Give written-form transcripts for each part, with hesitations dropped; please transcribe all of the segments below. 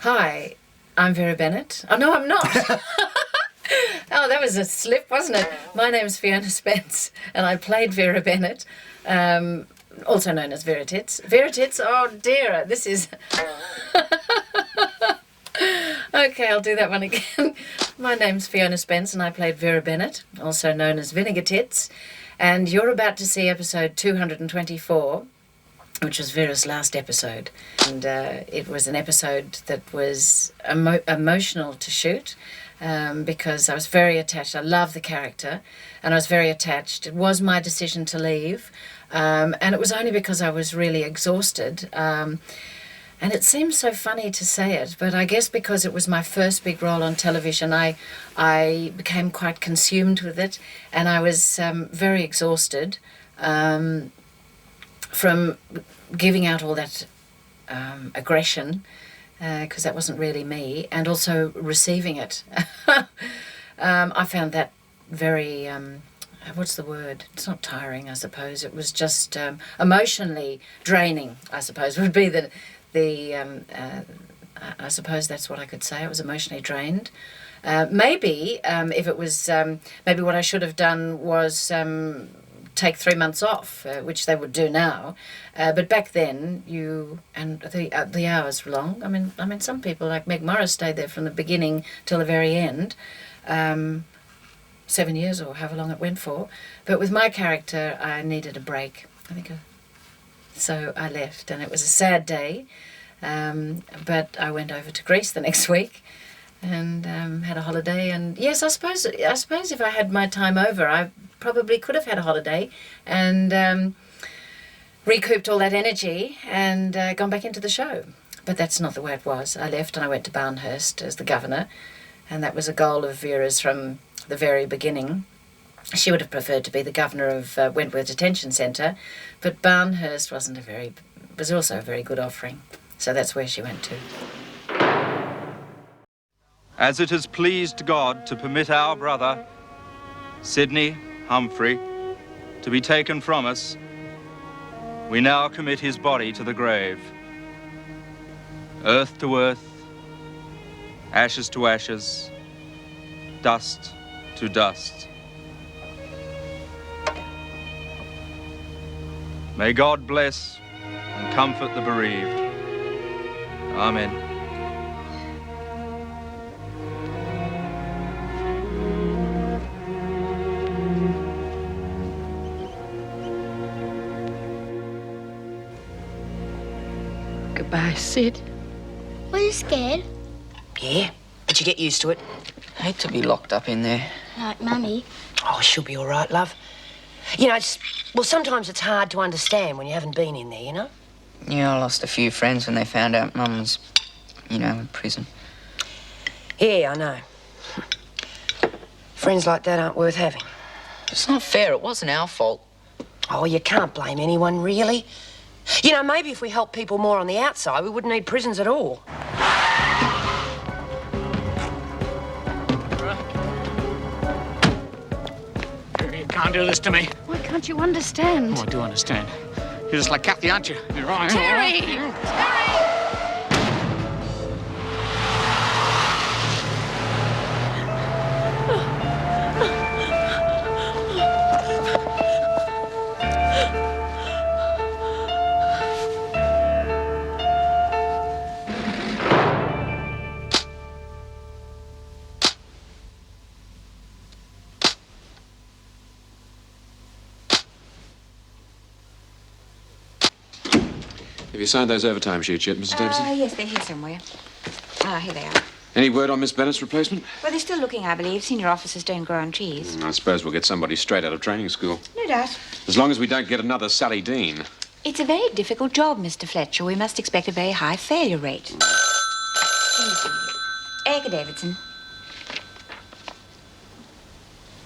Hi, I'm Vera Bennett. Oh, no, I'm not. Oh, that was a slip, wasn't it? My name's Fiona Spence, and I played Vera Bennett, also known as Vera Tits. Vera Tits, oh dear, this is... Okay, I'll do that one again. My name's Fiona Spence, and I played Vera Bennett, also known as Vinegar Tits, and you're about to see episode 224, which was Vera's last episode. And it was an episode that was emotional to shoot because I was very attached. I love the character and I was very attached. It was my decision to leave and it was only because I was really exhausted. And it seems so funny to say it, but I guess because it was my first big role on television, I became quite consumed with it and I was very exhausted. From giving out all that aggression, because that wasn't really me, and also receiving it. I found that very, what's the word? It's not tiring, I suppose. It was just emotionally draining, I suppose, would be I suppose that's what I could say. I was emotionally drained. Maybe if it was, maybe what I should have done was take 3 months off, which they would do now, but back then the hours were long. I mean, some people like Meg Morris stayed there from the beginning till the very end, 7 years or however long it went for. But with my character, I needed a break. So I left, and it was a sad day. But I went over to Greece the next week and had a holiday. And yes, I suppose if I had my time over, I probably could have had a holiday and recouped all that energy and gone back into the show. But that's not the way it was. I left and I went to Barnhurst as the governor, and that was a goal of Vera's from the very beginning. She would have preferred to be the governor of Wentworth Detention Centre, but Barnhurst was also a very good offering. So that's where she went to. As it has pleased God to permit our brother, Sidney Humphrey, to be taken from us, we now commit his body to the grave. Earth to earth, ashes to ashes, dust to dust. May God bless and comfort the bereaved. Amen. Goodbye, Sid. Were you scared? Yeah, but you get used to it. Hate to be locked up in there. Like Mummy. Oh, she'll be all right, love. You know, sometimes it's hard to understand when you haven't been in there, you know? Yeah, I lost a few friends when they found out Mum was, in prison. Yeah, I know. Friends like that aren't worth having. It's not fair. It wasn't our fault. Oh, you can't blame anyone, really. You know, maybe if we helped people more on the outside, we wouldn't need prisons at all. You can't do this to me. Why can't you understand? Oh, I do understand. You're just like Kathy, aren't you? You're right. Terry! Terry! Have you signed those overtime sheets yet, Mrs. Davison? Yes, they're here somewhere. Here they are. Any word on Miss Bennett's replacement? Well, they're still looking, I believe. Senior officers don't grow on trees. I suppose we'll get somebody straight out of training school. No doubt. As long as we don't get another Sally Dean. It's a very difficult job, Mr. Fletcher. We must expect a very high failure rate. Erica Davidson.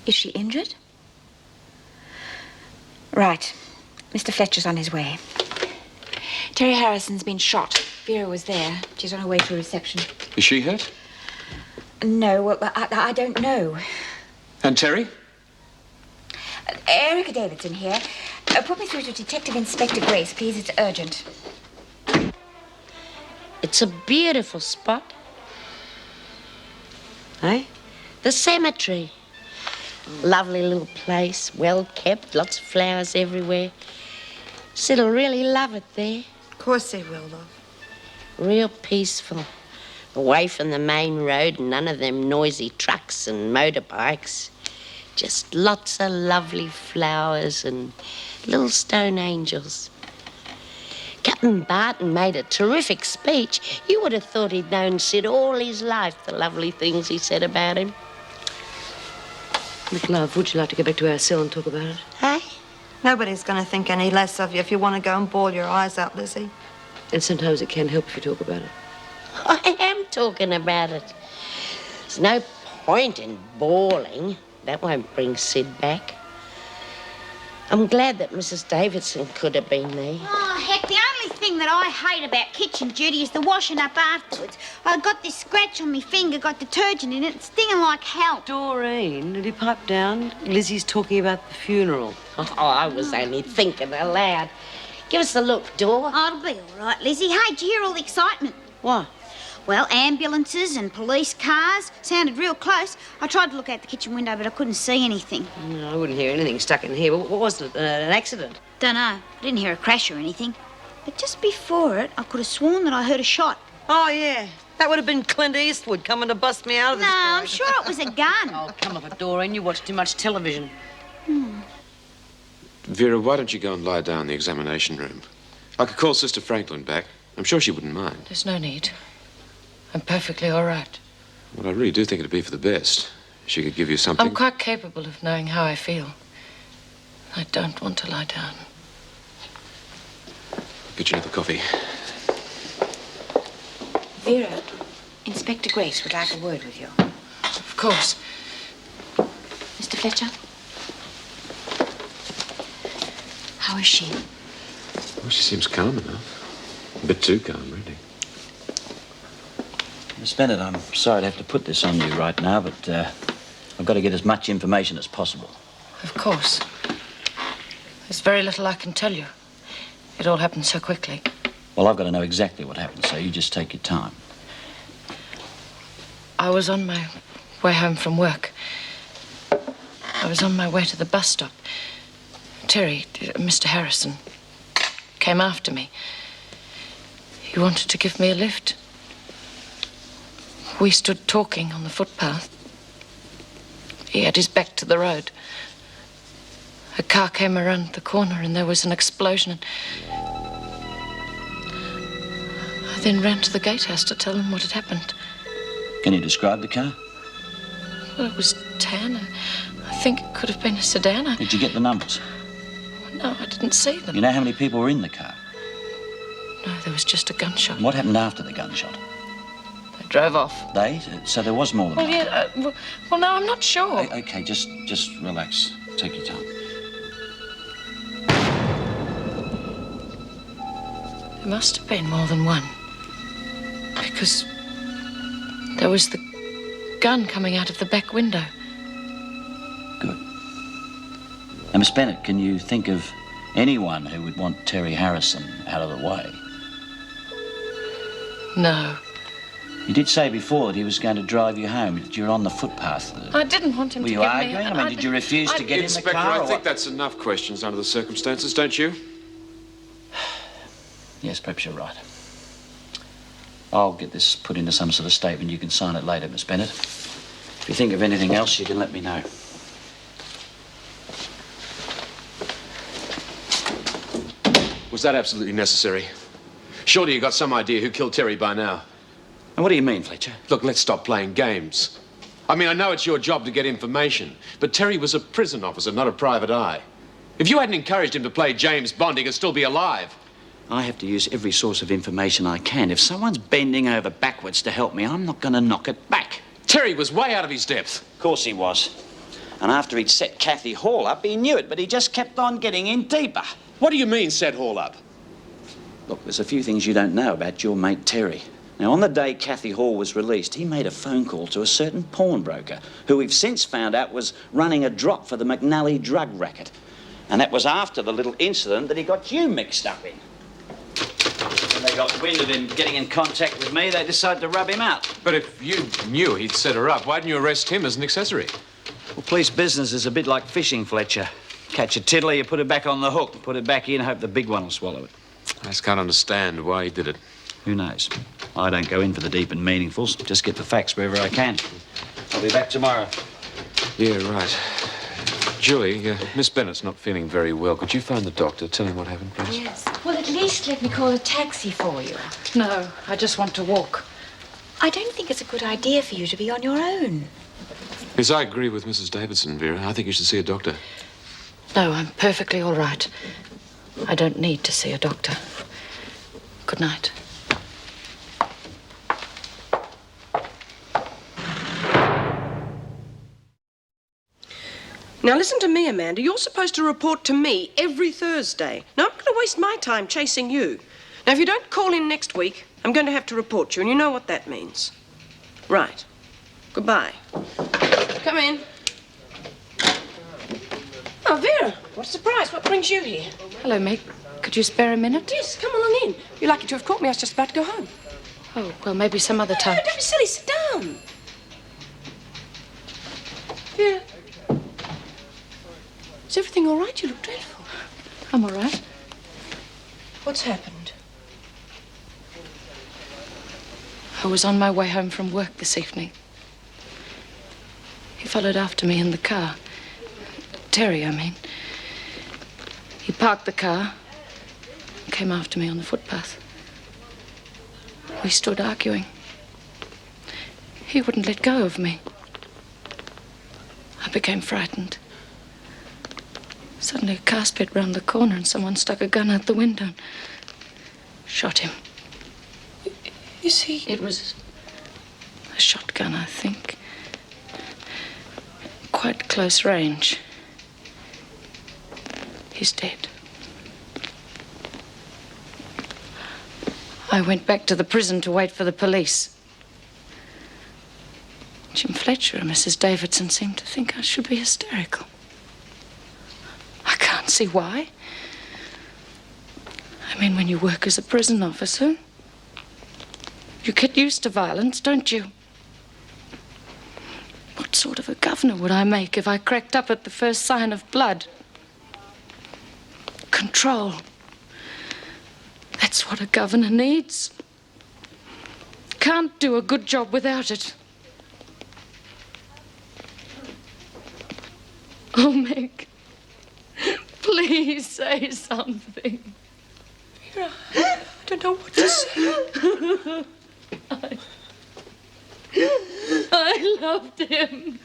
Is she injured? Right. Mr. Fletcher's on his way. Terry Harrison's been shot. Vera was there. She's on her way to a reception. Is she hurt? No, well, I don't know. And Terry? Erica Davidson here. Put me through to Detective Inspector Grace, please. It's urgent. It's a beautiful spot. Eh? The cemetery. Lovely little place, well kept, lots of flowers everywhere. Sid'll really love it there. Of course they will, love. Real peaceful. Away from the main road and none of them noisy trucks and motorbikes. Just lots of lovely flowers and little stone angels. Captain Barton made a terrific speech. You would have thought he'd known Sid all his life, the lovely things he said about him. Look, love, would you like to go back to our cell and talk about it? Hey? Nobody's going to think any less of you if you want to go and bawl your eyes out, Lizzie. And sometimes it can help if you talk about it. I am talking about it. There's no point in bawling. That won't bring Sid back. I'm glad that Mrs. Davidson could have been there. Oh, heck, the only thing that I hate about kitchen duty is the washing up afterwards. I got this scratch on my finger, got detergent in it, it's stinging like hell. Doreen, will you pipe down? Lizzie's talking about the funeral. Oh, I was only thinking aloud. Give us a look, Dor. Oh, it'll be all right, Lizzie. Hey, did you hear all the excitement? What? Well, ambulances and police cars sounded real close. I tried to look out the kitchen window, but I couldn't see anything. No, I wouldn't hear anything stuck in here. What was it? An accident? Dunno. I didn't hear a crash or anything. But just before it, I could have sworn that I heard a shot. Oh, yeah. That would have been Clint Eastwood coming to bust me out of this No, I'm place. sure it was a gun. Oh, come off it, Doreen. You watch too much television. Vera, why don't you go and lie down in the examination room? I could call Sister Franklin back. I'm sure she wouldn't mind. There's no need. I'm perfectly all right. Well, I really do think it'd be for the best. She could give you something. I'm quite capable of knowing how I feel. I don't want to lie down. Get you another coffee. Vera, Inspector Grace would like a word with you. Of course. Mr. Fletcher? How is she? Well, she seems calm enough. A bit too calm, really. Miss Bennett, I'm sorry to have to put this on you right now, but I've got to get as much information as possible. Of course. There's very little I can tell you. It all happened so quickly. Well, I've got to know exactly what happened, so you just take your time. I was on my way home from work. I was on my way to the bus stop. Terry, Mr. Harrison, came after me. He wanted to give me a lift. We stood talking on the footpath. He had his back to the road. A car came around the corner and there was an explosion. I then ran to the gatehouse to tell him what had happened. Can you describe the car? Well, it was tan. I think it could have been a sedan. Did you get the numbers? No, I didn't see them. You know how many people were in the car? No, there was just a gunshot. What happened after the gunshot? They drove off. They? So there was more than Well, one? yeah, well, no, I'm not sure. Okay, just relax. Take your time. There must have been more than one. Because there was the gun coming out of the back window. Good. Now, Miss Bennett, can you think of anyone who would want Terry Harrison out of the way? No. You did say before that he was going to drive you home. You were on the footpath. I didn't want him Were to you give arguing? me... I mean, did you refuse to get in the Inspector, car? I or think what? that's enough questions under the circumstances, don't you? Yes, perhaps you're right. I'll get this put into some sort of statement. You can sign it later, Miss Bennett. If you think of anything else, you can let me know. Was that absolutely necessary? Surely you got some idea who killed Terry by now. And what do you mean, Fletcher? Look, let's stop playing games. I mean, I know it's your job to get information, but Terry was a prison officer, not a private eye. If you hadn't encouraged him to play James Bond, he could still be alive. I have to use every source of information I can. If someone's bending over backwards to help me, I'm not going to knock it back. Terry was way out of his depth. Of course he was. And after he'd set Kathy Hall up, he knew it, but he just kept on getting in deeper. What do you mean, set Hall up? Look, there's a few things you don't know about your mate Terry. Now, on the day Kathy Hall was released, he made a phone call to a certain pawnbroker who we've since found out was running a drop for the McNally drug racket. And that was after the little incident that he got you mixed up in. When they they got wind of him getting in contact with me, they decided to rub him out. But if you knew he'd set her up, why didn't you arrest him as an accessory? Well, police business is a bit like fishing, Fletcher. Catch a tiddler, you put it back on the hook. Put it back in, hope the big one will swallow it. I just can't understand why he did it. Who knows? I don't go in for the deep and meaningfuls. Just get the facts wherever I can. I'll be back tomorrow. Yeah, right. Julie, Miss Bennett's not feeling very well. Could you phone the doctor? Tell him what happened, please. Yes. Well, at least let me call a taxi for you. No, I just want to walk. I don't think it's a good idea for you to be on your own. Yes, I agree with Mrs. Davidson, Vera. I think you should see a doctor. No, I'm perfectly all right. I don't need to see a doctor. Good night. Now, listen to me, Amanda. You're supposed to report to me every Thursday. Now, I'm not going to waste my time chasing you. Now, if you don't call in next week, I'm going to have to report you, and you know what that means. Right. Goodbye. Come in. Oh, Vera, what a surprise. What brings you here? Hello, Meg. Could you spare a minute? Yes, come along in. You're lucky to have caught me. I was just about to go home. Oh, well, maybe some other time. No, don't be silly. Sit down. Vera. Is everything all right? You look dreadful. I'm all right. What's happened? I was on my way home from work this evening. He followed after me in the car. Terry, I mean. He parked the car, came after me on the footpath. We stood arguing. He wouldn't let go of me. I became frightened. Suddenly a car sped round the corner and someone stuck a gun out the window and shot him. You see? It was a shotgun, I think. Quite close range. He's dead. I went back to the prison to wait for the police. Jim Fletcher and Mrs. Davidson seemed to think I should be hysterical. I can't see why. I mean, when you work as a prison officer, you get used to violence, don't you? What sort of a governor would I make if I cracked up at the first sign of blood? Control. That's what a governor needs. Can't do a good job without it. Oh, Meg, please say something. Vera, I don't know what to say. I loved him.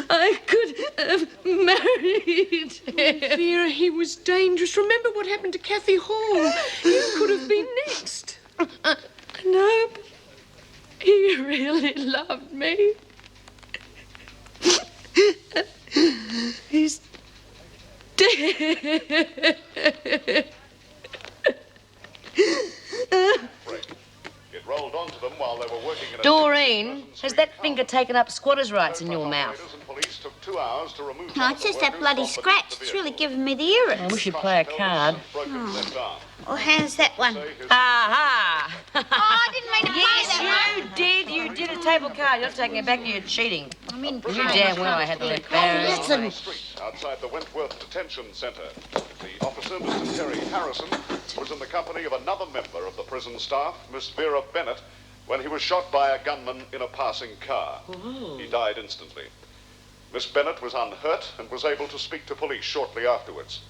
I could have married him. Vera, he was dangerous. Remember what happened to Kathy Hall? You could have been next. I know, but he really loved me. He's dead. It rolled onto them while they were working in a... Doreen, has that finger taken up squatters' rights in your mouth? Police took 2 hours to remove... No, it's just that bloody scratch. It's really giving me the earache. I wish you'd play a card. Well, how's that one? Aha! Oh, I didn't mean to play that Yes, you did. You did a table card. You're taking it back to your cheating. I'm in You damn well I had the left barrel. On the street outside the Wentworth Detention Centre. The officer, Mr. Terry Harrison, was in the company of another member of the prison staff, Miss Vera Bennett, when he was shot by a gunman in a passing car. He died instantly. Miss Bennett was unhurt and was able to speak to police shortly afterwards.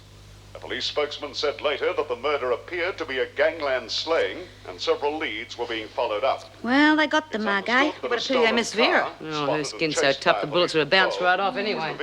A police spokesman said later that the murder appeared to be a gangland slaying and several leads were being followed up. Well, they got the mug, eh? What a pity they missed Vera. Oh, her skin's so tough the bullets would have bounced right off anyway.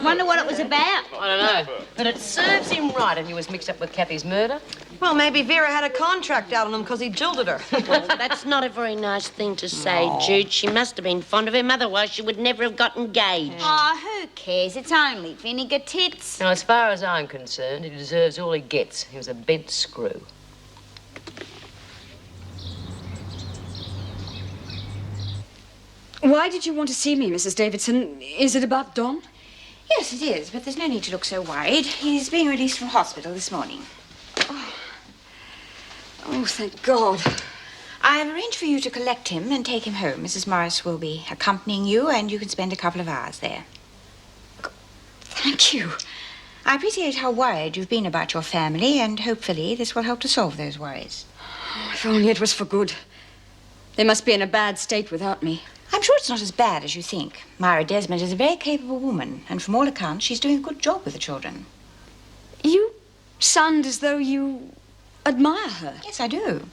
Wonder what it was about. I don't know. But it serves him right if he was mixed up with Kathy's murder. Well, maybe Vera had a contract out on him because he jilted her. Well, that's not a very nice thing to say, Jude. She must have been fond of him, otherwise she would never have got engaged. Oh, who cares? It's only vinegar tits. Now, as far as I'm concerned, he deserves all he gets. He was a bent screw. Why did you want to see me, Mrs. Davidson? Is it about Don? Yes, it is, but there's no need to look so worried. He's being released from hospital this morning. Oh, Oh, thank God. I have arranged for you to collect him and take him home. Mrs. Morris will be accompanying you, and you can spend a couple of hours there. Thank you. I appreciate how worried you've been about your family, and hopefully this will help to solve those worries. Oh, if only it was for good. They must be in a bad state without me. I'm sure it's not as bad as you think. Myra Desmond is a very capable woman, and from all accounts, she's doing a good job with the children. You sound as though you admire her. Yes, I do.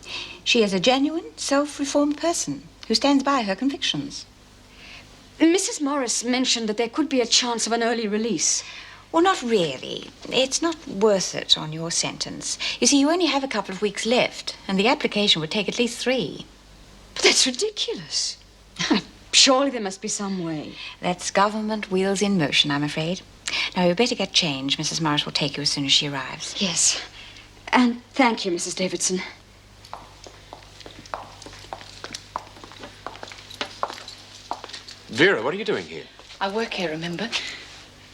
She is a genuine, self-reformed person who stands by her convictions. Mrs. Morris mentioned that there could be a chance of an early release. Well, not really. It's not worth it on your sentence. You see, you only have a couple of weeks left, and the application would take at least 3. But that's ridiculous. Surely there must be some way. That's government wheels in motion, I'm afraid. Now, you'd better get changed. Mrs. Morris will take you as soon as she arrives. Yes. And thank you, Mrs. Davidson. Vera, what are you doing here? I work here, remember?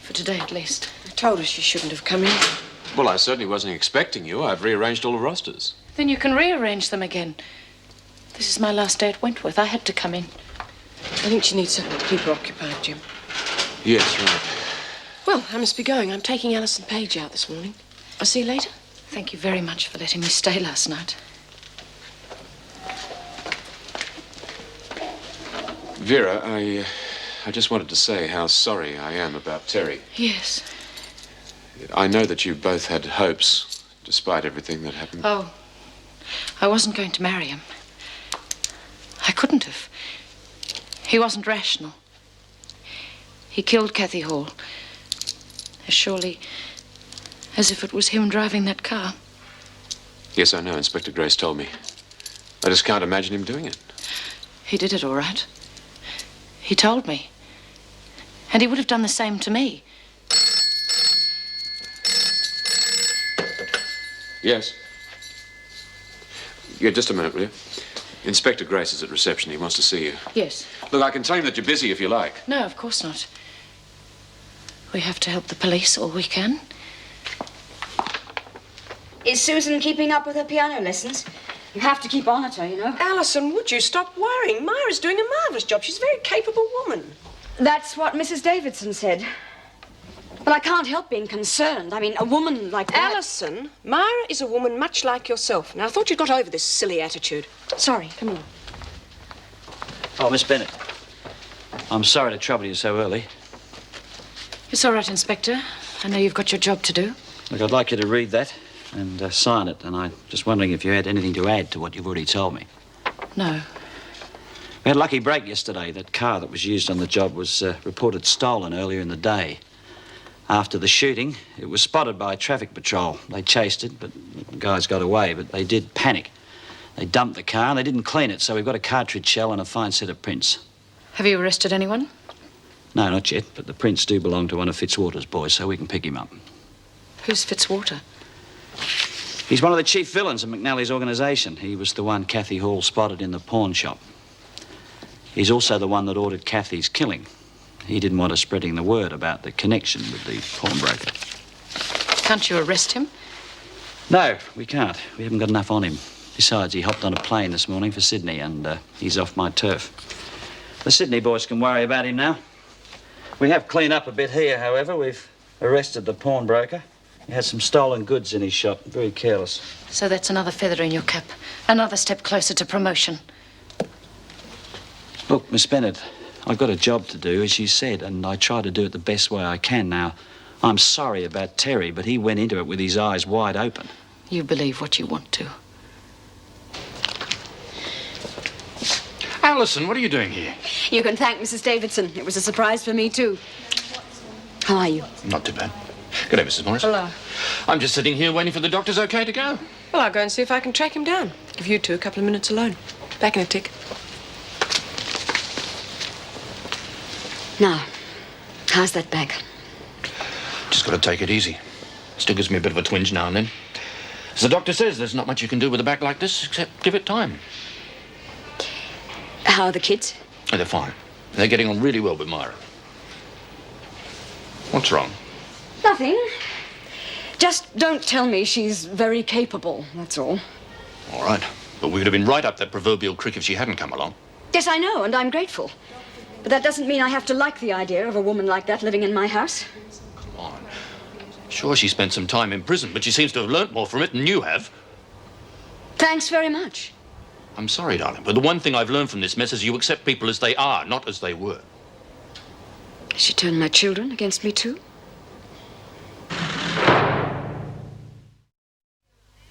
For today, at least. I told her she shouldn't have come in. Well, I certainly wasn't expecting you. I've rearranged all the rosters. Then you can rearrange them again. This is my last day at Wentworth. I had to come in. I think she needs something to keep her occupied, Jim. Yes, right. Well, I must be going. I'm taking Alison Page out this morning. I'll see you later. Thank you very much for letting me stay last night. Vera, I just wanted to say how sorry I am about Terry. Yes. I know that you both had hopes, despite everything that happened. Oh, I wasn't going to marry him. I couldn't have. He wasn't rational. He killed Kathy Hall. As surely as if it was him driving that car. Yes, I know. Inspector Grace told me. I just can't imagine him doing it. He did it all right. He told me. And he would have done the same to me. Yes. Yeah, just a minute, will you? Inspector Grace is at reception. He wants to see you. Yes. Look, I can tell him that you're busy if you like. No, of course not. We have to help the police all we can. Is Susan keeping up with her piano lessons? You have to keep on at her, you know. Alison, would you stop worrying? Myra's doing a marvellous job. She's a very capable woman. That's what Mrs. Davidson said. But I can't help being concerned. I mean, a woman like that... Alison, Myra is a woman much like yourself. Now, I thought you'd got over this silly attitude. Sorry. Come on. Oh, Miss Bennett. I'm sorry to trouble you so early. It's all right, Inspector. I know you've got your job to do. Look, I'd like you to read that and sign it, and I'm just wondering if you had anything to add to what you've already told me. No. We had a lucky break yesterday. That car that was used on the job was reported stolen earlier in the day. After the shooting, it was spotted by traffic patrol. They chased it, but the guys got away, but they did panic. They dumped the car and they didn't clean it, so we've got a cartridge shell and a fine set of prints. Have you arrested anyone? No, not yet, but the prints do belong to one of Fitzwater's boys, so we can pick him up. Who's Fitzwater? He's one of the chief villains of McNally's organisation. He was the one Kathy Hall spotted in the pawn shop. He's also the one that ordered Kathy's killing. He didn't want us spreading the word about the connection with the pawnbroker. Can't you arrest him? No, we can't. We haven't got enough on him. Besides, he hopped on a plane this morning for Sydney, and he's off my turf. The Sydney boys can worry about him now. We have cleaned up a bit here, however. We've arrested the pawnbroker. He had some stolen goods in his shop. Very careless. So that's another feather in your cap. Another step closer to promotion. Look, Miss Bennett, I've got a job to do, as you said, and I try to do it the best way I can. Now, I'm sorry about Terry, but he went into it with his eyes wide open. You believe what you want to. Alison, what are you doing here? You can thank Mrs. Davidson. It was a surprise for me, too. How are you? Not too bad. Good day, Mrs. Morris. Hello. I'm just sitting here waiting for the doctor's okay to go. Well, I'll go and see if I can track him down. Give you two a couple of minutes alone. Back in a tick. Now, how's that back? Just got to take it easy. Still gives me a bit of a twinge now and then. As the doctor says, there's not much you can do with a back like this except give it time. How are the kids? Oh, they're fine. They're getting on really well with Myra. What's wrong? Nothing. Just don't tell me she's very capable, that's all. All right. But we would have been right up that proverbial creek if she hadn't come along. Yes, I know, and I'm grateful. But that doesn't mean I have to like the idea of a woman like that living in my house. Come on. Sure, she spent some time in prison, but she seems to have learnt more from it than you have. Thanks very much. I'm sorry, darling, but the one thing I've learned from this mess is you accept people as they are, not as they were. She turned my children against me, too?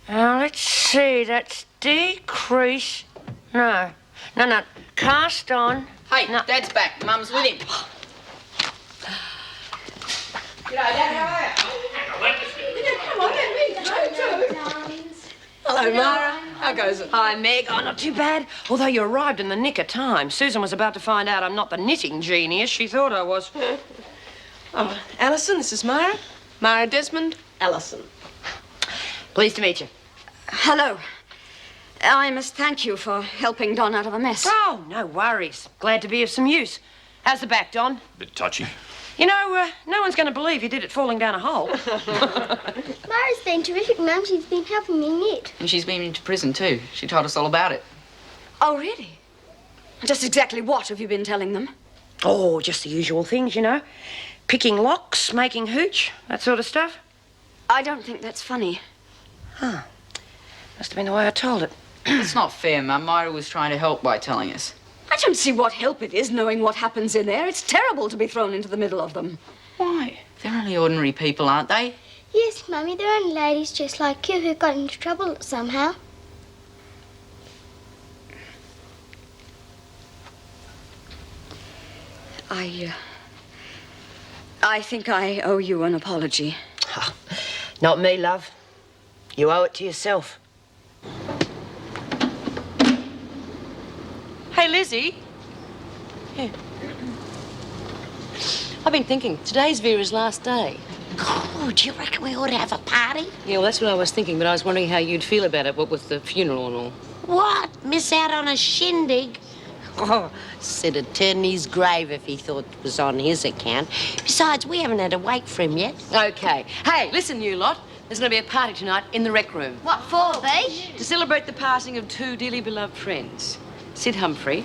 Now, let's see. That's decrease. No. Cast on. Hey, no. Dad's back. Mum's with him. G'day, Dad. How are you? Come on, let me go. Hello, Mara. How goes it? Hi, Meg. Oh, not too bad. Although you arrived in the nick of time. Susan was about to find out I'm not the knitting genius she thought I was. Oh, Alison, this is Myra. Myra Desmond, Alison. Pleased to meet you. Hello. I must thank you for helping Don out of a mess. Oh, no worries. Glad to be of some use. How's the back, Don? Bit touchy. You know, no one's going to believe you did it falling down a hole. Mara's been terrific, Mum. She's been helping me knit. And she's been into prison too. She told us all about it. Oh, really? Just exactly what have you been telling them? Oh, just the usual things, you know. Picking locks, making hooch, that sort of stuff. I don't think that's funny. Huh. Must have been the way I told it. It's not fair, Mum. Myra was trying to help by telling us. I don't see what help it is knowing what happens in there. It's terrible to be thrown into the middle of them. Why? They're only ordinary people, aren't they? Yes, Mummy, they're only ladies just like you who got into trouble somehow. I think I owe you an apology. Not me, love. You owe it to yourself. Hey, Lizzie. Here. I've been thinking, today's Vera's last day. Oh, do you reckon we ought to have a party? Yeah, well, that's what I was thinking, but I was wondering how you'd feel about it, what with the funeral and all. What? Miss out on a shindig? Oh, said it'd turn his grave if he thought it was on his account. Besides, we haven't had a wake for him yet. Okay. Hey, listen, you lot. There's going to be a party tonight in the rec room. What for, Bee? To celebrate the passing of two dearly beloved friends, Sid Humphrey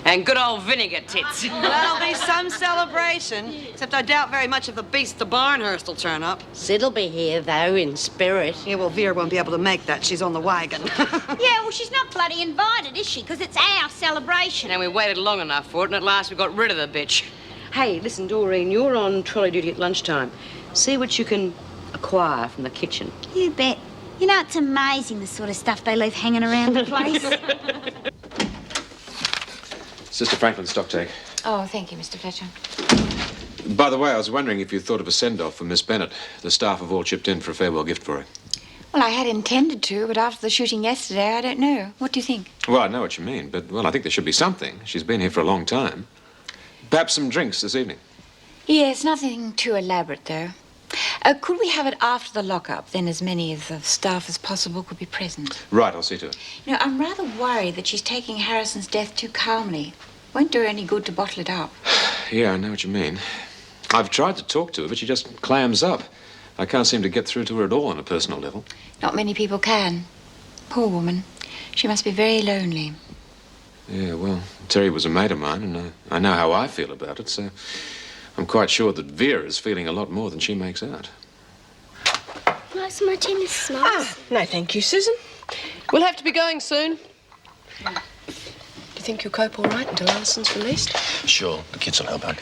and good old Vinegar Tits. Well, that'll be some celebration. Except I doubt very much if the beast, the Barnhurst, will turn up. Sid'll be here, though, in spirit. Yeah, well, Vera won't be able to make that. She's on the wagon. Yeah, well, she's not bloody invited, is she? Because it's our celebration. And we waited long enough for it, and at last we got rid of the bitch. Hey, listen, Doreen, you're on trolley duty at lunchtime. See what you can acquire from the kitchen. You bet. You know, it's amazing the sort of stuff they leave hanging around the place. Sister Franklin's stock take. Oh, thank you, Mr. Fletcher. By the way, I was wondering if you thought of a send-off for Miss Bennett. The staff have all chipped in for a farewell gift for her. Well, I had intended to, but after the shooting yesterday, I don't know. What do you think? Well, I know what you mean, but, well, I think there should be something. She's been here for a long time. Perhaps some drinks this evening. Yes, nothing too elaborate, though. Could we have it after the lockup? Then as many of the staff as possible could be present. Right, I'll see to it. You know, I'm rather worried that she's taking Harrison's death too calmly. Won't do her any good to bottle it up. Yeah, I know what you mean. I've tried to talk to her, but she just clams up. I can't seem to get through to her at all on a personal level. Not many people can. Poor woman. She must be very lonely. Yeah, well, Terry was a mate of mine, and I know how I feel about it, so I'm quite sure that Vera's feeling a lot more than she makes out. Like some martinis, Smalls? Ah, no, thank you, Susan. We'll have to be going soon. Do you think you'll cope all right until Alison's released? Sure, the kids will help out.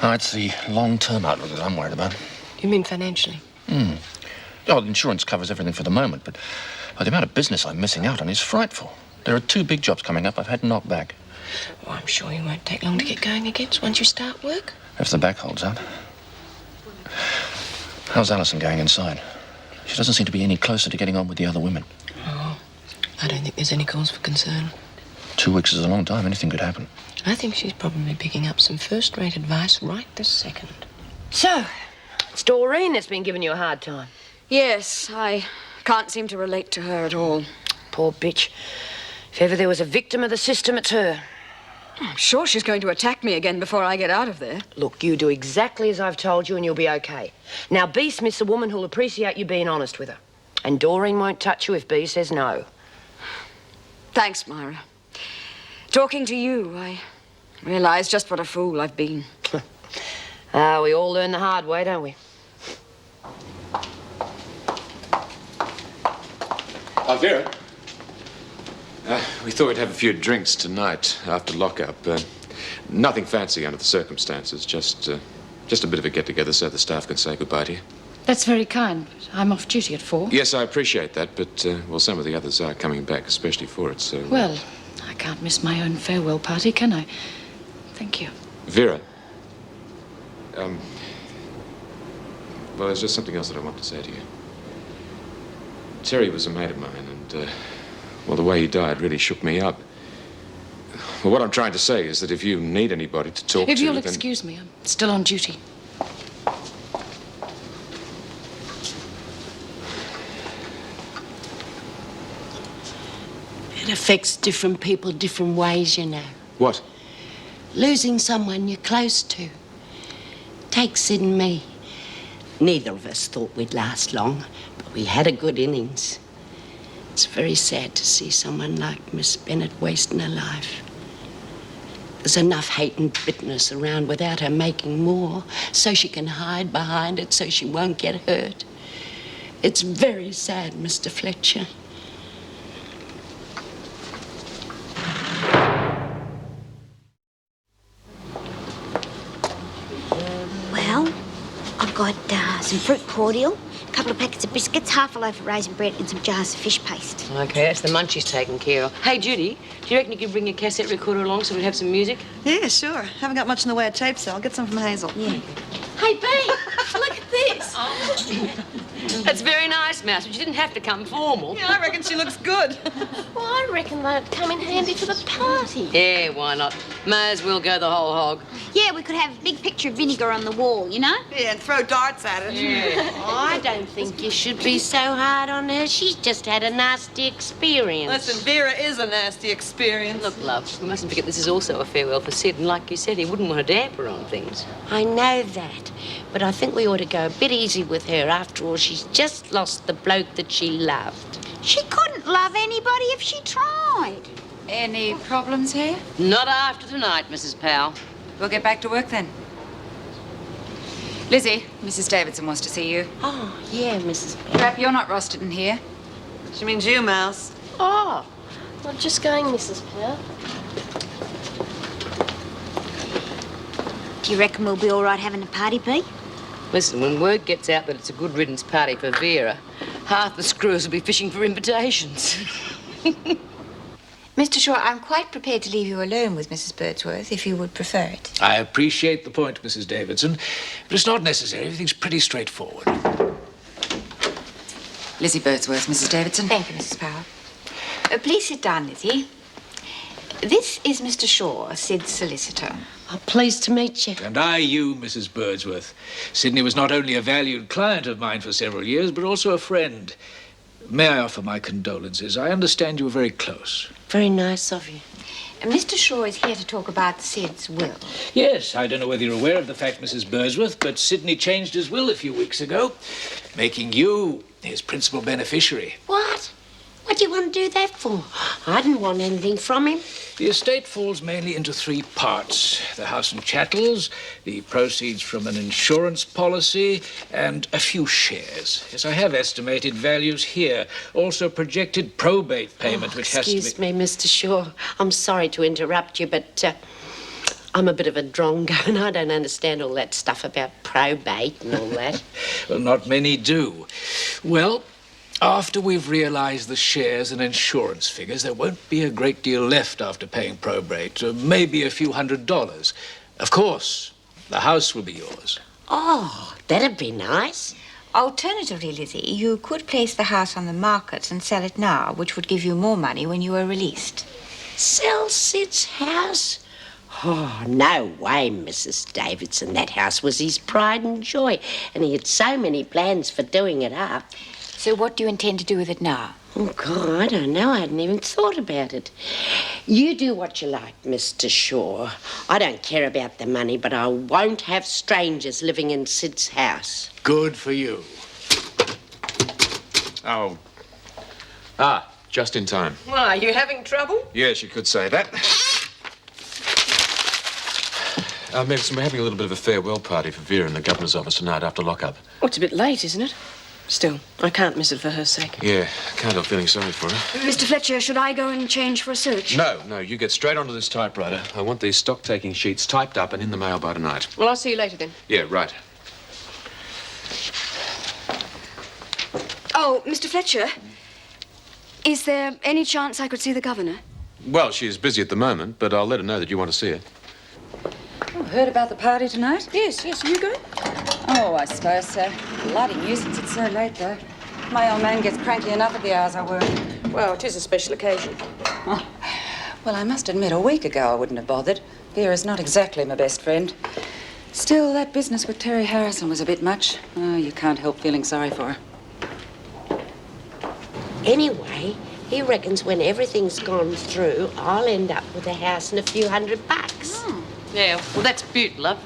Oh, it's the long-term outlook that I'm worried about. You mean financially? Oh, insurance covers everything for the moment, but the amount of business I'm missing out on is frightful. There are 2 big jobs coming up I've had knocked back. Well, I'm sure you won't take long to get going again once you start work. If the back holds out. How's Alison going inside? She doesn't seem to be any closer to getting on with the other women. Oh, I don't think there's any cause for concern. 2 weeks is a long time. Anything could happen. I think she's probably picking up some first-rate advice right this second. So, it's Doreen that's been giving you a hard time. Yes, I can't seem to relate to her at all. Poor bitch. If ever there was a victim of the system, it's her. I'm sure she's going to attack me again before I get out of there. Look, you do exactly as I've told you and you'll be okay. Now, Bea Smith's a woman who'll appreciate you being honest with her. And Doreen won't touch you if Bea says no. Thanks, Myra. Talking to you, I realize just what a fool I've been. We all learn the hard way, don't we? Vera. We thought we'd have a few drinks tonight after lockup. Nothing fancy under the circumstances, just a bit of a get-together so the staff can say goodbye to you. That's very kind. I'm off duty at 4. Yes, I appreciate that, but, well, some of the others are coming back, especially for it, so... Well, I can't miss my own farewell party, can I? Thank you. Vera. Well, there's just something else that I want to say to you. Terry was a mate of mine, and, well, the way he died really shook me up. Well, what I'm trying to say is that if you need anybody to talk to... If you'll then... excuse me, I'm still on duty. It affects different people different ways, you know. What? Losing someone you're close to. Take Sid and me. Neither of us thought we'd last long, but we had a good innings. It's very sad to see someone like Miss Bennett wasting her life. There's enough hate and bitterness around without her making more, so she can hide behind it so she won't get hurt. It's very sad, Mr. Fletcher. Well, I've got some fruit cordial, a couple of packets of biscuits, half a loaf of raisin bread and some jars of fish paste. Okay, that's the munchies taken care of. Hey, Judy, do you reckon you could bring your cassette recorder along so we'd have some music? Yeah, sure. Haven't got much in the way of tapes, so I'll get some from Hazel. Yeah. Hey, Bea, look at this. That's very nice, Mouse, but you didn't have to come formal. Yeah, I reckon she looks good. Well, I reckon they'd come in handy for the party. Yeah, why not? May as well go the whole hog. Yeah, we could have a big picture of Vinegar on the wall, you know? Yeah, and throw darts at it. Yeah. I don't think you should be so hard on her. She's just had a nasty experience. Listen, Vera is a nasty experience. Look, love, we mustn't forget this is also a farewell for Sid, and like you said, he wouldn't want to damper on things. I know that, but I think we ought to go a bit easy with her. After all, she's just lost the bloke that she loved. She couldn't love anybody if she tried. Any problems here? Not after tonight, Mrs. Powell. We'll get back to work then. Lizzie, Mrs. Davidson wants to see you. Oh, yeah, Mrs. Crap, you're not rostered in here. She means you, Mouse. Oh, well, just going, Mrs. Powell. Do you reckon we'll be all right having a party, Pete? Listen, when word gets out that it's a good riddance party for Vera, half the screws will be fishing for invitations. Mr. Shaw, I'm quite prepared to leave you alone with Mrs. Birdsworth, if you would prefer it. I appreciate the point, Mrs. Davidson, but it's not necessary. Everything's pretty straightforward. Lizzie Birdsworth, Mrs. Davidson. Thank you, Mrs. Powell. Please sit down, Lizzie. This is Mr. Shaw, Sid's solicitor. Oh, pleased to meet you. And I, you, Mrs. Birdsworth. Sydney was not only a valued client of mine for several years, but also a friend. May I offer my condolences? I understand you were very close. Very nice of you. Mr. Shaw is here to talk about Sid's will. Yes, I don't know whether you're aware of the fact, Mrs. Birdsworth, but Sidney changed his will a few weeks ago, making you his principal beneficiary. What? What do you want to do that for? I didn't want anything from him. The estate falls mainly into 3 parts. The house and chattels, the proceeds from an insurance policy, and a few shares. Yes, I have estimated values here. Also projected probate payment, which has to be... Excuse me, Mr. Shaw. I'm sorry to interrupt you, but I'm a bit of a drongo, and I don't understand all that stuff about probate and all that. Well, not many do. Well, after we've realized the shares and insurance figures, there won't be a great deal left after paying probate. Maybe a few $100. Of course, the house will be yours. Oh, that'd be nice. Alternatively, Lizzie, you could place the house on the market and sell it now, which would give you more money when you were released. Sell Sid's house? Oh, no way, Mrs. Davidson. That house was his pride and joy, and he had so many plans for doing it up. So what do you intend to do with it now? Oh, God, I don't know. I hadn't even thought about it. You do what you like, Mr. Shaw. I don't care about the money, but I won't have strangers living in Sid's house. Good for you. Oh. Just in time. Well, are you having trouble? Yes, you could say that. Megson, we're having a little bit of a farewell party for Vera in the governor's office tonight after lockup. Oh, it's a bit late, isn't it? Still, I can't miss it for her sake. Yeah, can't help feeling sorry for her. Mr. Fletcher, should I go and change for a search? No, you get straight onto this typewriter. I want these stock-taking sheets typed up and in the mail by tonight. Well, I'll see you later then. Yeah, right. Oh, Mr. Fletcher, is there any chance I could see the governor? Well, she's busy at the moment, but I'll let her know that you want to see her. Oh, heard about the party tonight? Yes, are you going? Oh, I suppose so. Bloody nuisance it's so late, though. My old man gets cranky enough at the hours I work. Well, it is a special occasion. Oh. Well, I must admit, a week ago I wouldn't have bothered. Vera's not exactly my best friend. Still, that business with Terry Harrison was a bit much. Oh, you can't help feeling sorry for her. Anyway, he reckons when everything's gone through, I'll end up with a house and a few $100. Yeah, well, that's beaut, love.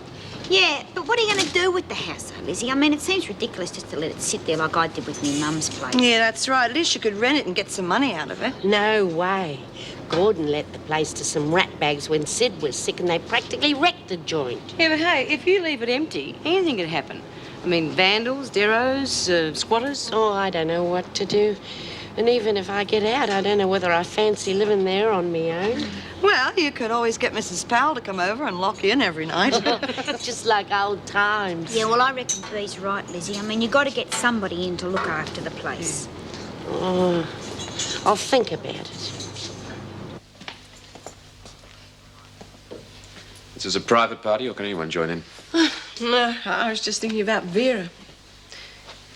Yeah, but what are you going to do with the house, though, Lizzie? I mean, it seems ridiculous just to let it sit there like I did with me mum's place. Yeah, that's right. At least you could rent it and get some money out of it. No way. Gordon let the place to some ratbags when Sid was sick and they practically wrecked the joint. Yeah, but hey, if you leave it empty, anything could happen. I mean, vandals, deros, squatters. Oh, I don't know what to do. And even if I get out, I don't know whether I fancy living there on my own. Well, you could always get Mrs. Powell to come over and lock you in every night. Just like old times. Yeah, well, I reckon Bee's right, Lizzie. I mean, you got to get somebody in to look after the place. Oh, I'll think about it. This is a private party, or can anyone join in? No, I was just thinking about Vera.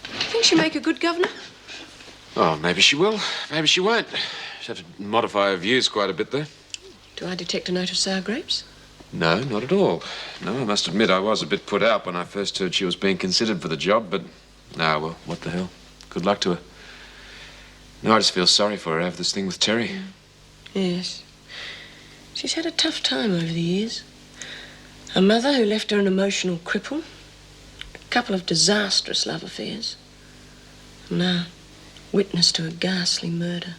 Think she'll make a good governor? Oh, maybe she will. Maybe she won't. She'll have to modify her views quite a bit, though. Do I detect a note of sour grapes? No, not at all. No, I must admit I was a bit put out when I first heard she was being considered for the job, but no, well, what the hell? Good luck to her. No, I just feel sorry for her after this thing with Terry. Yes. She's had a tough time over the years. A mother who left her an emotional cripple. A couple of disastrous love affairs. And now, witness to a ghastly murder.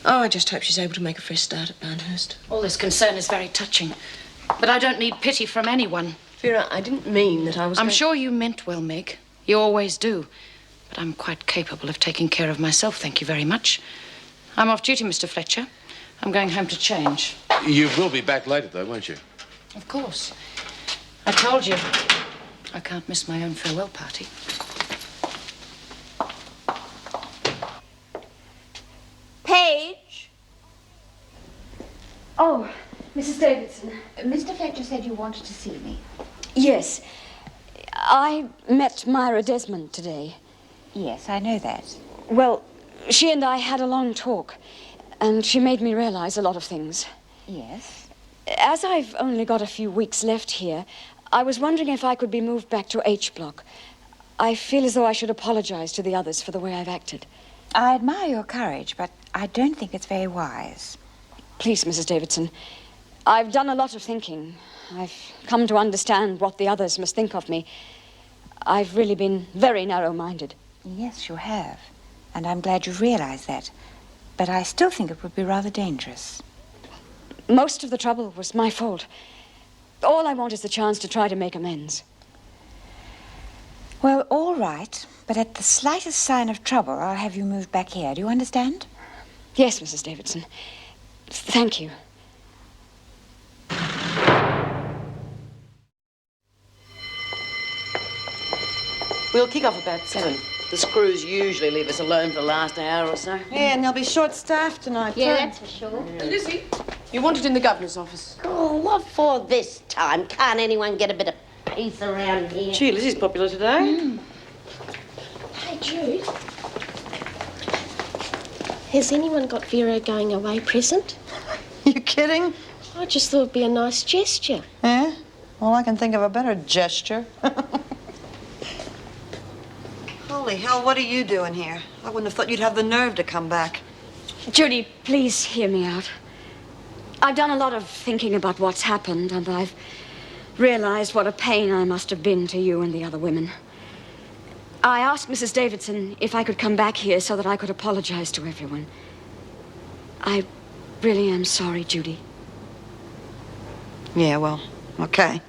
Oh, I just hope she's able to make a fresh start at Barnhurst. All this concern is very touching. But I don't need pity from anyone. Vera, I didn't mean that I was... I'm sure you meant well, Meg. You always do. But I'm quite capable of taking care of myself, thank you very much. I'm off duty, Mr. Fletcher. I'm going home to change. You will be back later, though, won't you? Of course. I told you. I can't miss my own farewell party. Paige? Oh, Mrs. Davidson. Mr. Fletcher said you wanted to see me. Yes. I met Myra Desmond today. Yes, I know that. Well, she and I had a long talk, and she made me realize a lot of things. Yes? As I've only got a few weeks left here, I was wondering if I could be moved back to H Block. I feel as though I should apologize to the others for the way I've acted. I admire your courage, but I don't think it's very wise. Please, Mrs. Davidson, I've done a lot of thinking. I've come to understand what the others must think of me. I've really been very narrow-minded. Yes, you have. And I'm glad you've realized that. But I still think it would be rather dangerous. Most of the trouble was my fault. All I want is the chance to try to make amends. Well, all right. But at the slightest sign of trouble, I'll have you moved back here. Do you understand? Yes, Mrs. Davidson. Thank you. We'll kick off about 7. The screws usually leave us alone for the last hour or so. Yeah, and they'll be short-staffed tonight, Yeah, too. that's for sure. Lizzie, you wanted in the governor's office. Oh, what for this time? Can't anyone get a bit of peace around here? Gee, Lizzie's popular today. Hey, Jude. Has anyone got Vera going away present? You kidding? I just thought it'd be a nice gesture. Yeah? Well, I can think of a better gesture. Holy hell, what are you doing here? I wouldn't have thought you'd have the nerve to come back. Judy, please hear me out. I've done a lot of thinking about what's happened, and I've realized what a pain I must have been to you and the other women. I asked Mrs. Davidson if I could come back here so that I could apologize to everyone. I really am sorry, Judy. Yeah, well, okay.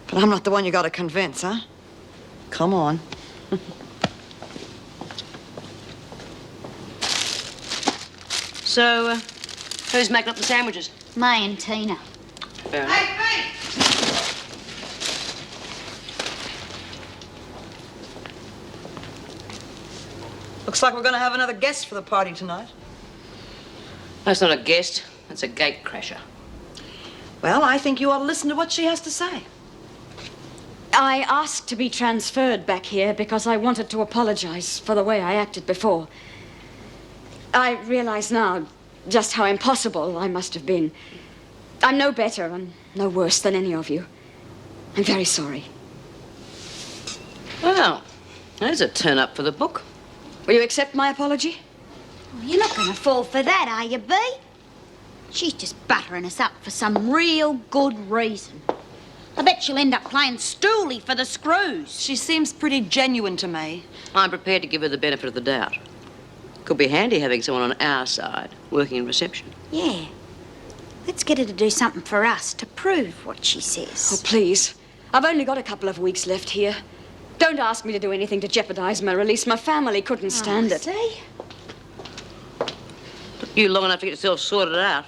But I'm not the one you got to convince, huh? Come on. So, who's making up the sandwiches? May and Tina. Fair enough. Looks like we're going to have another guest for the party tonight. That's not a guest. That's a gate crasher. Well, I think you ought to listen to what she has to say. I asked to be transferred back here because I wanted to apologize for the way I acted before. I realize now just how impossible I must have been. I'm no better and no worse than any of you. I'm very sorry. Well, there's a turn-up for the book. Will you accept my apology? Well, you're not going to fall for that, are you, Bee? She's just buttering us up for some real good reason. I bet she'll end up playing stoolie for the screws. She seems pretty genuine to me. I'm prepared to give her the benefit of the doubt. Could be handy having someone on our side, working in reception. Yeah. Let's get her to do something for us to prove what she says. Oh, please. I've only got a couple of weeks left here. Don't ask me to do anything to jeopardize my release. My family couldn't stand it. See? Took you long enough to get yourself sorted out.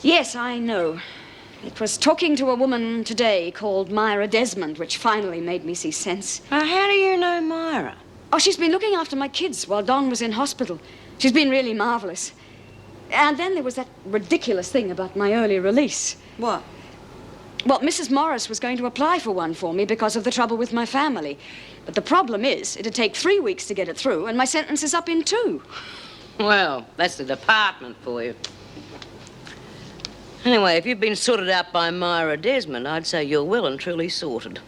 Yes, I know. It was talking to a woman today called Myra Desmond which finally made me see sense. How do you know Myra? Oh, she's been looking after my kids while Don was in hospital. She's been really marvelous. And then there was that ridiculous thing about my early release. What? Well, Mrs. Morris was going to apply for one for me because of the trouble with my family. But the problem is, it'd take 3 weeks to get it through, and my sentence is up in 2. Well, that's the department for you. Anyway, if you've been sorted out by Myra Desmond, I'd say you're well and truly sorted.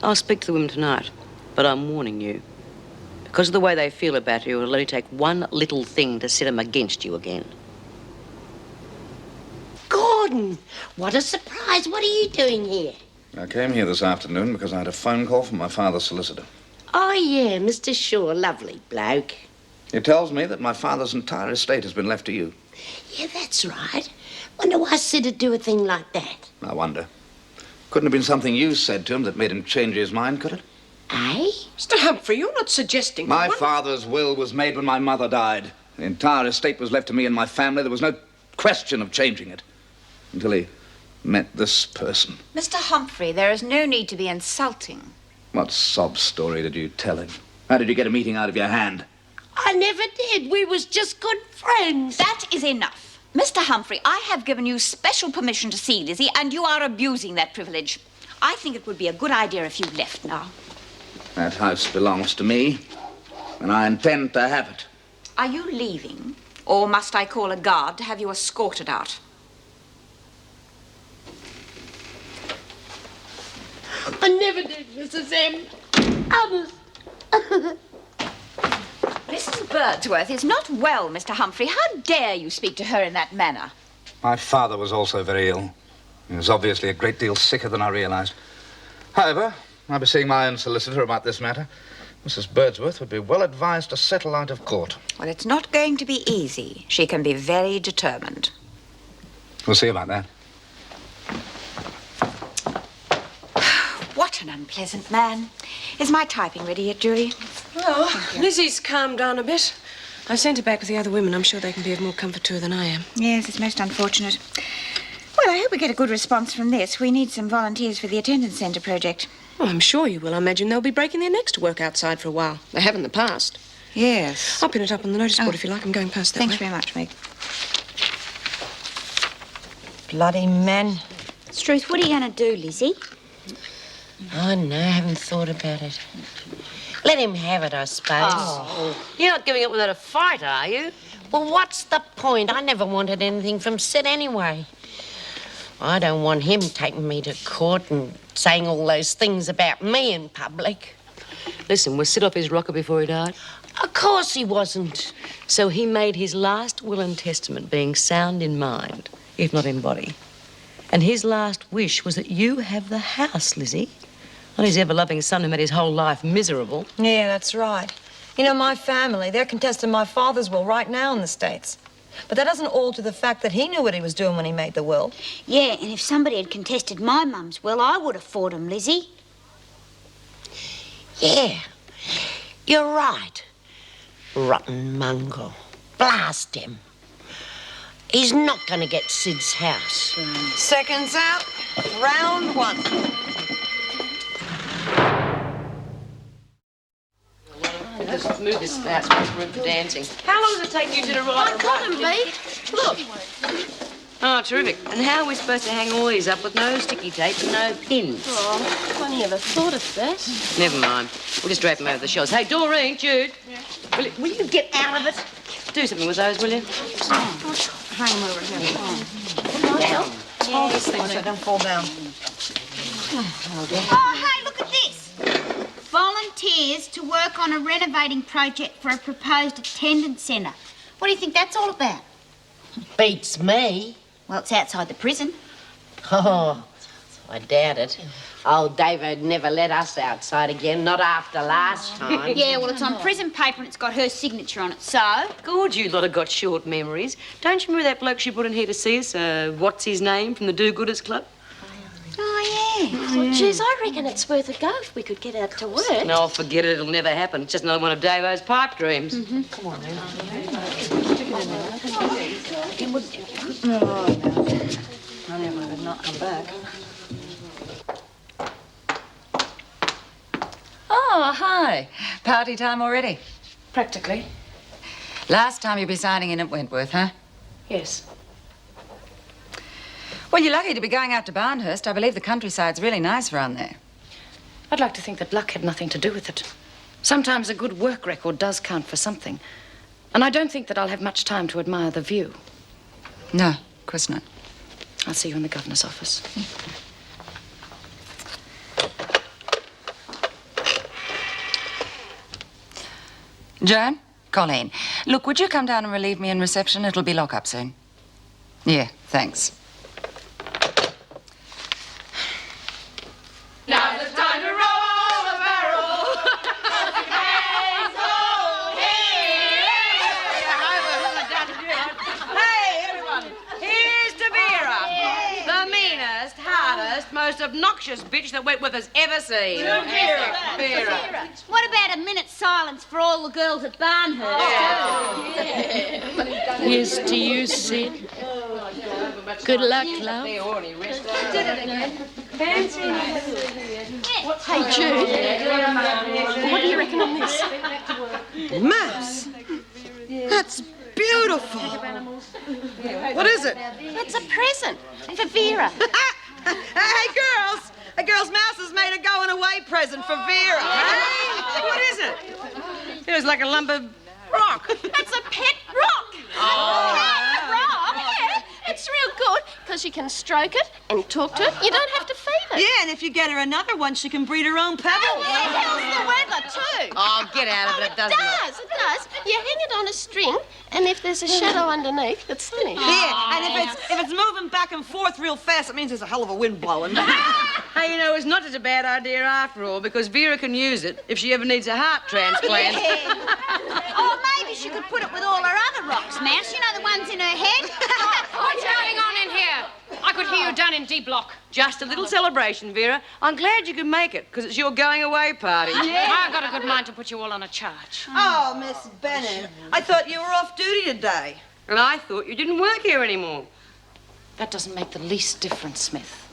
I'll speak to the women tonight, but I'm warning you. Because of the way they feel about you, it'll only take one little thing to set them against you again. Gordon, what a surprise. What are you doing here? I came here this afternoon because I had a phone call from my father's solicitor. Oh, yeah, Mr. Shaw, lovely bloke. He tells me that my father's entire estate has been left to you. Yeah, that's right. Wonder why Sid'd do a thing like that. I wonder. Couldn't have been something you said to him that made him change his mind, could it? Eh? Mr. Humphrey, you're not suggesting... My father's will was made when my mother died. The entire estate was left to me and my family. There was no question of changing it. Until he met this person. Mr. Humphrey, there is no need to be insulting. What sob story did you tell him? How did you get a meeting out of your hand? I never did. We was just good friends. That is enough. Mr. Humphrey, I have given you special permission to see Lizzie, and you are abusing that privilege. I think it would be a good idea if you left now. That house belongs to me, and I intend to have it. Are you leaving, or must I call a guard to have you escorted out? I never did, Mrs. M. Honest. Mrs. Birdsworth is not well, Mr. Humphrey. How dare you speak to her in that manner? My father was also very ill. He was obviously a great deal sicker than I realized. However, I'll be seeing my own solicitor about this matter. Mrs. Birdsworth would be well advised to settle out of court. Well, it's not going to be easy. She can be very determined. We'll see about that. What an unpleasant man. Is my typing ready yet, Julie? Oh, Lizzie's calmed down a bit. I sent her back with the other women. I'm sure they can be of more comfort to her than I am. Yes, it's most unfortunate. Well, I hope we get a good response from this. We need some volunteers for the attendance centre project. Well, I'm sure you will. I imagine they'll be breaking their necks to work outside for a while. They have in the past. Yes. I'll pin it up on the notice board if you like. I'm going past that Thanks way. very much, Meg. Bloody man. Struth, what are you going to do, Lizzie? Oh, no, I haven't thought about it. Let him have it, I suppose. Oh, you're not giving up without a fight, are you? Well, what's the point? I never wanted anything from Sid anyway. I don't want him taking me to court and saying all those things about me in public. Listen, was Sid off his rocker before he died? Of course he wasn't. So he made his last will and testament being sound in mind, if not in body. And his last wish was that you have the house, Lizzie. Not his ever-loving son who made his whole life miserable. Yeah, that's right. You know, my family, they're contesting my father's will right now in the States. But that doesn't alter the fact that he knew what he was doing when he made the will. Yeah, and if somebody had contested my mum's will, I would have fought him, Lizzie. Yeah, you're right. Rotten mongrel. Blast him. He's not going to get Sid's house. Seconds out, round one. Just move this out, so there's room for dancing. How long does it take you to ride I got him, B. Look. Oh, terrific. And how are we supposed to hang all these up with no sticky tape and no pins? Oh, funny ever thought of that. Never mind. We'll just drape them over the shelves. Hey, Doreen, Jude. Yeah. Will you get out of it? Do something with those, will you? Hang them over here. Down. Hold this thing so it don't fall down. Oh, hey, look at this. Volunteers to work on a renovating project for a proposed attendance centre. What do you think that's all about? Beats me. Well, it's outside the prison. Oh, I doubt it. Old Davo'd never let us outside again, not after last time. Yeah, well, it's on prison paper and it's got her signature on it, so... Good, you lot have got short memories. Don't you remember that bloke she brought in here to see us? What's his name, from the Do-Gooders Club? Oh, yeah. Well, geez, I reckon it's worth a go if we could get out to work. No, forget it. It'll never happen. It's just another one of Davo's pipe dreams. Come on, then. Oh, no. I never would not come back. Oh, hi. Party time already? Practically. Last time you'll be signing in at Wentworth, huh? Yes. Well, you're lucky to be going out to Barnhurst. I believe the countryside's really nice around there. I'd like to think that luck had nothing to do with it. Sometimes a good work record does count for something. And I don't think that I'll have much time to admire the view. No, of course not. I'll see you in the governor's office. Joan? Colleen. Look, would you come down and relieve me in reception? It'll be lock-up soon. Yeah, thanks. Now's the time to roll the barrel. Hey, everyone. Here's to Vera. The meanest, hardest, most obnoxious bitch that Wentworth has ever seen. Vera. What about a minute's silence for all the girls at Barnhurst? Here's to you, Sid. Good luck, love. Hey, Jude. What do you reckon on this? Mouse. That's beautiful. What is it? It's a present for Vera. Hey, girls. A girl's mouse has made a going-away present for Vera. Hey, what is it? Feels like a lump of rock. It's a pet rock. Oh. Pet rock? Yeah, it's real good because you can stroke it and talk to it. You don't have to feed it. Yeah, and if you get her another one, she can breed her own pebbles. Oh, it helps the weather too. Oh, get out of it, doesn't it? It does. You hang it on a string, and if there's a shadow underneath, it's finished. Yeah, and if it's moving back and forth real fast, it means there's a hell of a wind blowing. Hey, you know, it's not such a bad idea after all, because Vera can use it if she ever needs a heart transplant. Yeah. Or maybe she could put it with all her other rocks, Mouse. You know, the ones in her head. What's going on in here? I could hear you down in D Block. Just a little celebration, Vera. I'm glad you could make it, because it's your going-away party. I've got a good mind to put you all on a charge. Oh, Miss Bennett, I thought you were off duty today. And I thought you didn't work here anymore. That doesn't make the least difference, Smith.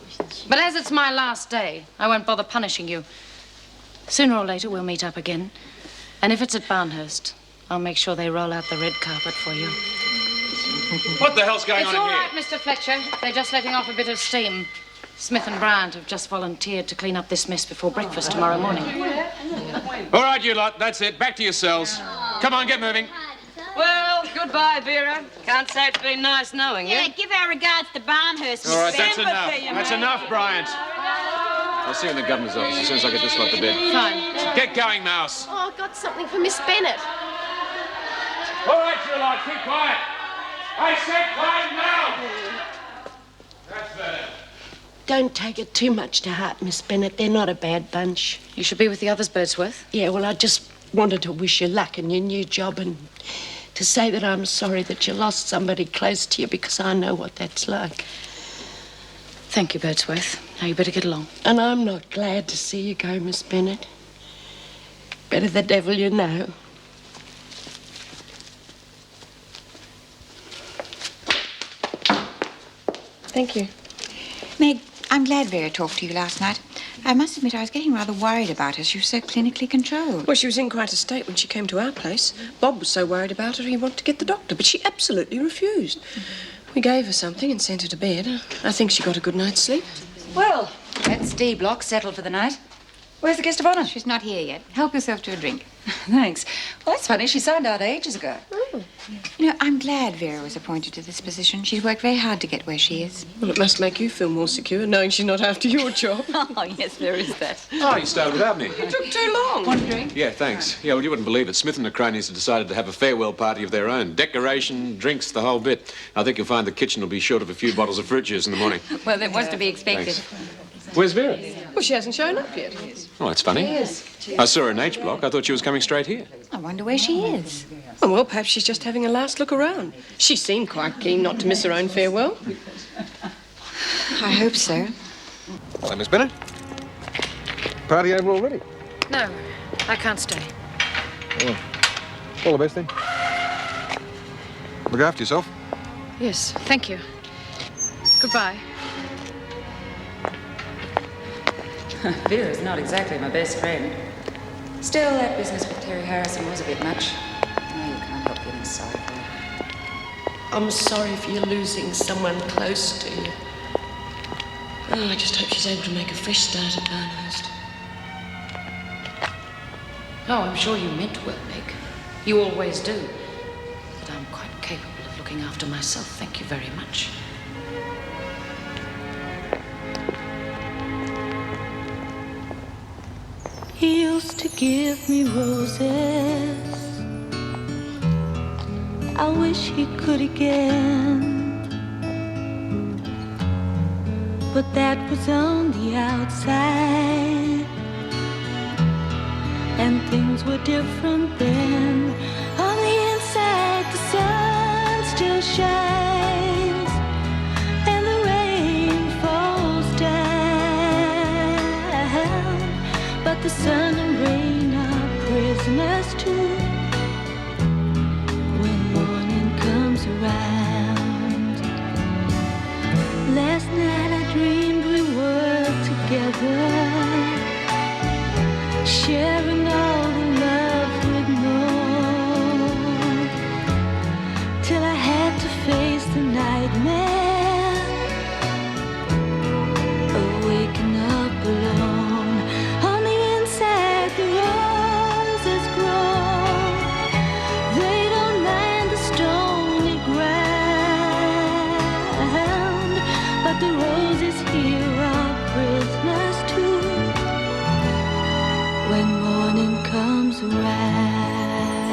But as it's my last day, I won't bother punishing you. Sooner or later, we'll meet up again. And if it's at Barnhurst, I'll make sure they roll out the red carpet for you. What the hell's going It's on in all here? right, Mr. Fletcher. They're just letting off a bit of steam. Smith and Bryant have just volunteered to clean up this mess before breakfast tomorrow morning. All right, you lot, that's it. Back to your cells. Come on, get moving. Well, goodbye, Vera. Can't say it's been nice knowing you. Yeah, give our regards to Barnhurst. All right, that's Sympathy, enough. That's enough, Bryant. I'll see you in the governor's office as soon as I get this lot to bed. Fine. Get going, Mouse. Oh, I've got something for Miss Bennett. All right, you lot, keep quiet. I said quiet now. That's better. don't take it too much to heart, Miss Bennett. They're not a bad bunch. You should be with the others, Birdsworth. Yeah, well, I just wanted to wish you luck in your new job and to say that I'm sorry that you lost somebody close to you, because I know what that's like. Thank you, Birdsworth. Now you better get along. And I'm not glad to see you go, Miss Bennett. Better the devil you know. Thank you. Meg, I'm glad Vera talked to you last night. I must admit I was getting rather worried about her. She was so clinically controlled. Well, she was in quite a state when she came to our place. Bob was so worried about her he wanted to get the doctor, but she absolutely refused. We gave her something and sent her to bed. I think she got a good night's sleep. Well, that's D block settled for the night. Where's the guest of honour? She's not here yet. Help yourself to a drink. Thanks. Well, that's funny. She signed out ages ago. You know, I'm glad Vera was appointed to this position. She's worked very hard to get where she is. Well, it must make you feel more secure, knowing she's not after your job. Oh, yes, there is that. Oh, you started without me. You took too long. Want a drink? Yeah, thanks. Yeah, well, you wouldn't believe it. Smith and the cronies have decided to have a farewell party of their own. Decoration, drinks, the whole bit. I think you'll find the kitchen will be short of a few bottles of fruit juice in the morning. Well, that was to be expected. Where's Vera? Well, she hasn't shown up yet. Oh, that's funny. I saw her in H block. I thought she was coming straight here. I wonder where she is. Oh, well, perhaps she's just having a last look around. She seemed quite keen not to miss her own farewell. I hope so. Hello, Miss Bennett. Party over already? No, I can't stay. Oh. All the best, then. Look after yourself. Yes, thank you. Goodbye. Vera's not exactly my best friend. Still, that business with Terry Harrison was a bit much. Oh, you can't help feeling sorry for her. I'm sorry for you losing someone close to you. Oh, I just hope she's able to make a fresh start at Barnhurst. Oh, I'm sure you meant well, Meg. You always do. But I'm quite capable of looking after myself. Thank you very much. He used to give me roses. I wish he could again. But that was on the outside, and things were different then. On the inside, the sun still shines, and the rain falls down. But the sun and rain are prisoners too when morning comes around. Last night I dreamed we were together, sharing all the love we'd known, till I had to face the nightmare of waking up alone. On the inside, the roses grow. They don't mind the stony ground, but the roses here are prisoners too when morning comes around.